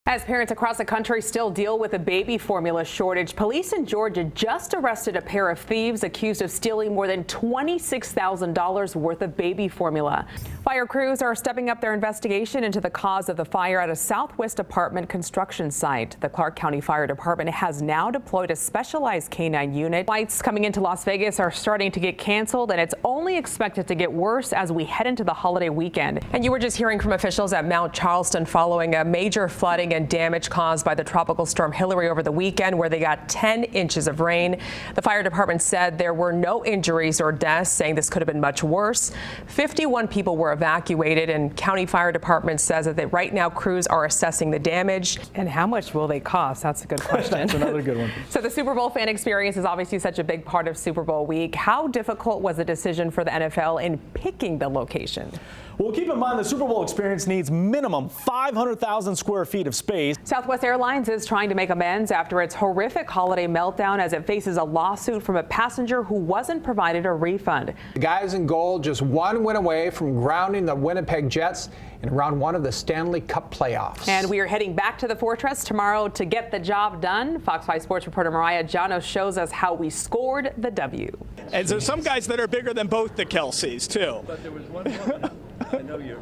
As parents across the country still deal with a baby formula shortage, police in Georgia just arrested a pair of thieves accused of stealing more than $26,000 worth of baby formula. Fire crews are stepping up their investigation into the cause of the fire at a Southwest apartment construction site. The Clark County Fire Department has now deployed a specialized K-9 unit. Flights coming into Las Vegas are starting to get canceled, and it's only expected to get worse as we head into the holiday weekend. And you were just hearing from officials at Mount Charleston following a major flooding and damage caused by the tropical storm Hilary over the weekend, where they got 10 inches of rain. The fire department said there were no injuries or deaths, saying this could have been much worse. 51 people were evacuated, and county fire department says that right now crews are assessing the damage. And how much will they cost? That's a good question. That's another good one. So the Super Bowl fan experience is obviously such a big part of Super Bowl week. How difficult was the decision for the NFL in picking the location? Well, keep in mind the Super Bowl experience needs minimum 500,000 square feet of space. Southwest Airlines is trying to make amends after its horrific holiday meltdown as it faces a lawsuit from a passenger who wasn't provided a refund. The guys in gold just one win away from grounding the Winnipeg Jets in round one of the Stanley Cup playoffs. And we are heading back to the Fortress tomorrow to get the job done. Fox 5 Sports reporter Mariah Janos shows us how we scored the W. And there's some guys that are bigger than both the Kelseys, too. But there was one more. I know you're.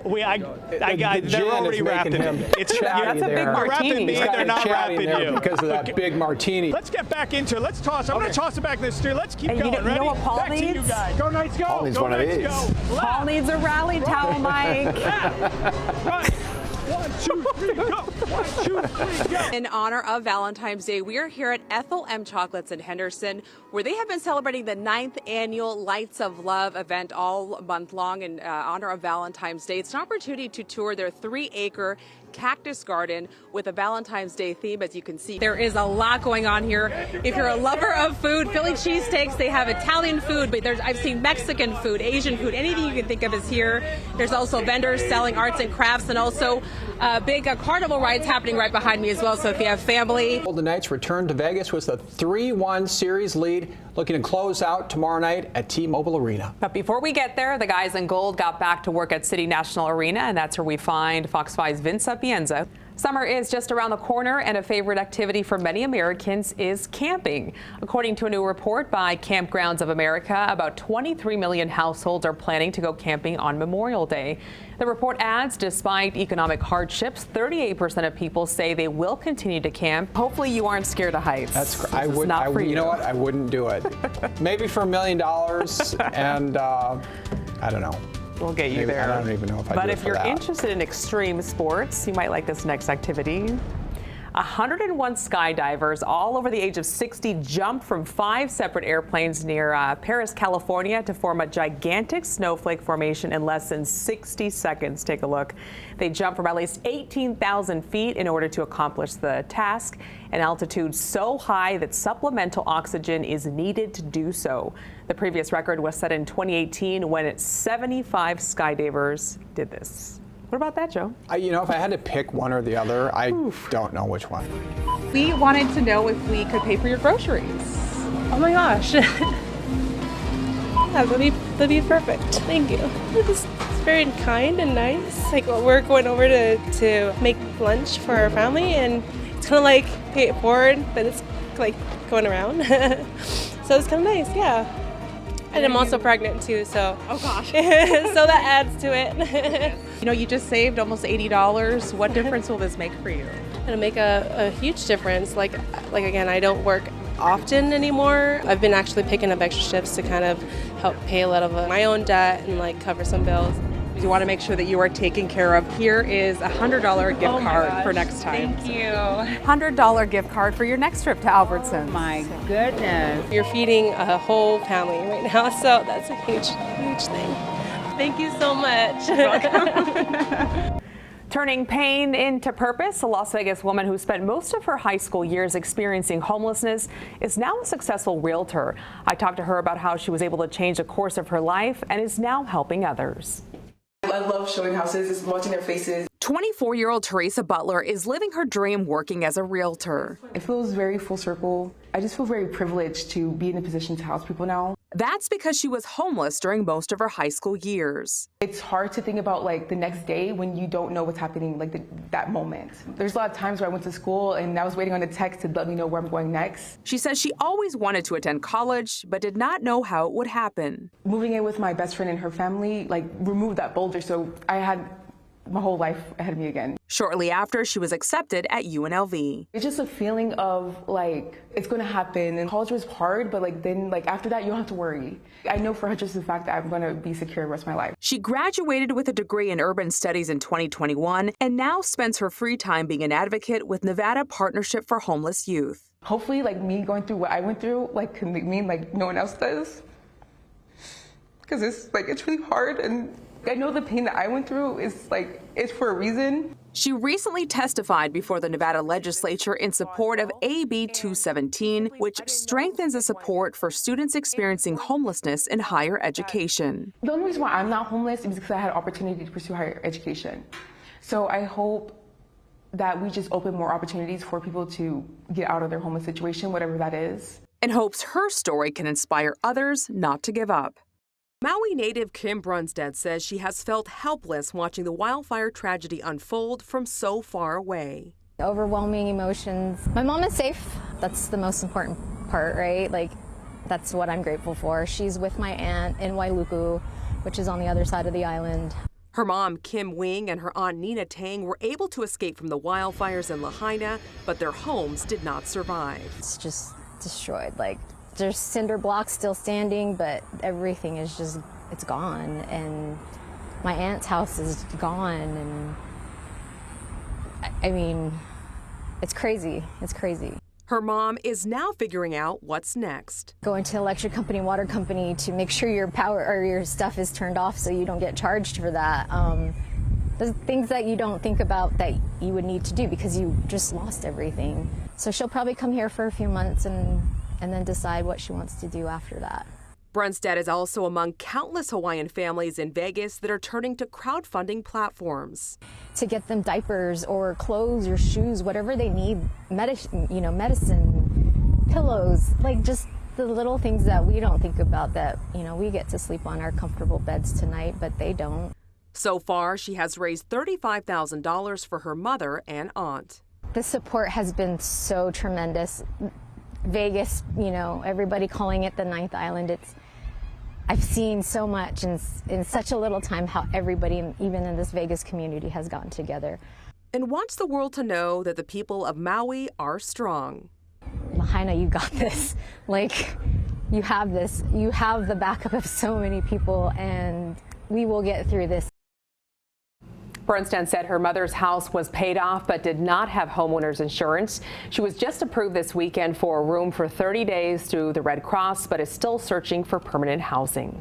They're That's already a big martini. They're not wrapping you because of that big martini. Let's get back into it. Let's toss. I'm going to toss it back in the studio. Let's keep going. You know what Paul back needs? to you guys. Go Knights, go. Paul needs go one of Knights, these. Go. Paul needs a rally towel, Mike. Right. 1, 2, 3, go. 1, 2, 3, go. In honor of Valentine's Day, we are here at Ethel M. Chocolates in Henderson, where they have been celebrating the 9th annual Lights of Love event all month long in honor of Valentine's Day. It's an opportunity to tour their 3-acre cactus garden with a Valentine's Day theme. As you can see, there is a lot going on here. If you're a lover of food, Philly cheesesteaks, they have Italian food, but I've seen Mexican food, Asian food, anything you can think of is here. There's also vendors selling arts and crafts, and also big carnival rides happening right behind me as well. So if you have family. Golden Knights returned to Vegas with a 3-1 series lead, looking to close out tomorrow night at T-Mobile Arena. But before we get there, the guys in gold got back to work at City National Arena, and that's where we find Fox 5's Vince Sapienza. Summer is just around the corner, and a favorite activity for many Americans is camping. According to a new report by Campgrounds of America, about 23 million households are planning to go camping on Memorial Day. The report adds, despite economic hardships, 38% of people say they will continue to camp. Hopefully you aren't scared of heights. I would not for you know what? I wouldn't do it. Maybe for $1 million, and I don't know. We'll get you Maybe, there. I don't even know if I But do it if for you're that. interested in extreme sports, you might like this next activity. 101 skydivers, all over the age of 60, jumped from 5 separate airplanes near Paris, California, to form a gigantic snowflake formation in less than 60 seconds. Take a look. They jumped from at least 18,000 feet in order to accomplish the task, an altitude so high that supplemental oxygen is needed to do so. The previous record was set in 2018 when 75 skydivers did this. What about that, Joe? You know, if I had to pick one or the other, I don't know which one. We wanted to know if we could pay for your groceries. Oh my gosh. Yeah, that'd be perfect. Thank you. It's very kind and nice. Like, we're going over to make lunch for our family, and it's kind of like pay it forward, but it's like going around. So it's kind of nice, yeah. And I'm also pregnant too, so. Oh gosh. So that adds to it. You know, you just saved almost $80. What difference will this make for you? It'll make a huge difference. Like again, I don't work often anymore. I've been actually picking up extra shifts to kind of help pay a lot of my own debt and like cover some bills. You want to make sure that you are taken care of. Here is a $100 gift card for next time. Thank you. $100 gift card for your next trip to Albertsons. My goodness. You're feeding a whole family right now, so that's a huge thing. Thank you so much. Turning pain into purpose, a Las Vegas woman who spent most of her high school years experiencing homelessness is now a successful realtor. I talked to her about how she was able to change the course of her life and is now helping others. I love showing houses, just watching their faces. 24-year-old Teresa Butler is living her dream working as a realtor. It feels very full circle. I just feel very privileged to be in a position to house people now. That's because she was homeless during most of her high school years. It's hard to think about like the next day when you don't know what's happening like that moment. There's a lot of times where I went to school and I was waiting on a text to let me know where I'm going next. She says she always wanted to attend college, but did not know how it would happen. Moving in with my best friend and her family like removed that boulder, so I had my whole life ahead of me again. Shortly after, she was accepted at UNLV. It's just a feeling of like it's going to happen, and college was hard, but like then like after that you don't have to worry. I know for just the fact that I'm going to be secure the rest of my life. She graduated with a degree in urban studies in 2021 and now spends her free time being an advocate with Nevada Partnership for Homeless Youth. Hopefully like me going through what I went through like can mean like no one else does, because it's really hard, and I know the pain that I went through is like it's for a reason. She recently testified before the Nevada legislature in support of AB 217, which strengthens the support for students experiencing homelessness in higher education. The only reason why I'm not homeless is because I had an opportunity to pursue higher education. So I hope that we just open more opportunities for people to get out of their homeless situation, whatever that is. And hopes her story can inspire others not to give up. Maui native Kim Brunstad says she has felt helpless watching the wildfire tragedy unfold from so far away. Overwhelming emotions. My mom is safe. That's the most important part, right? Like, that's what I'm grateful for. She's with my aunt in Wailuku, which is on the other side of the island. Her mom, Kim Wing, and her aunt, Nina Tang, were able to escape from the wildfires in Lahaina, but their homes did not survive. It's just destroyed. Like, there's cinder blocks still standing, but everything is just, it's gone. And my aunt's house is gone. And I mean, it's crazy. It's crazy. Her mom is now figuring out what's next. Going to electric company, water company to make sure your power or your stuff is turned off so you don't get charged for that. There's things that you don't think about that you would need to do because you just lost everything. So she'll probably come here for a few months and then decide what she wants to do after that. Brunstad is also among countless Hawaiian families in Vegas that are turning to crowdfunding platforms to get them diapers or clothes or shoes, whatever they need, medicine, pillows, like just the little things that we don't think about that, we get to sleep on our comfortable beds tonight, but they don't. So far, she has raised $35,000 for her mother and aunt. The support has been so tremendous. Vegas, everybody calling it the ninth island. I've seen so much in such a little time how everybody, even in this Vegas community, has gotten together. And wants the world to know that the people of Maui are strong. Lahaina, you got this. Like, you have this. You have the backup of so many people, and we will get through this. Brunstad said her mother's house was paid off but did not have homeowners insurance. She was just approved this weekend for a room for 30 days through the Red Cross, but is still searching for permanent housing.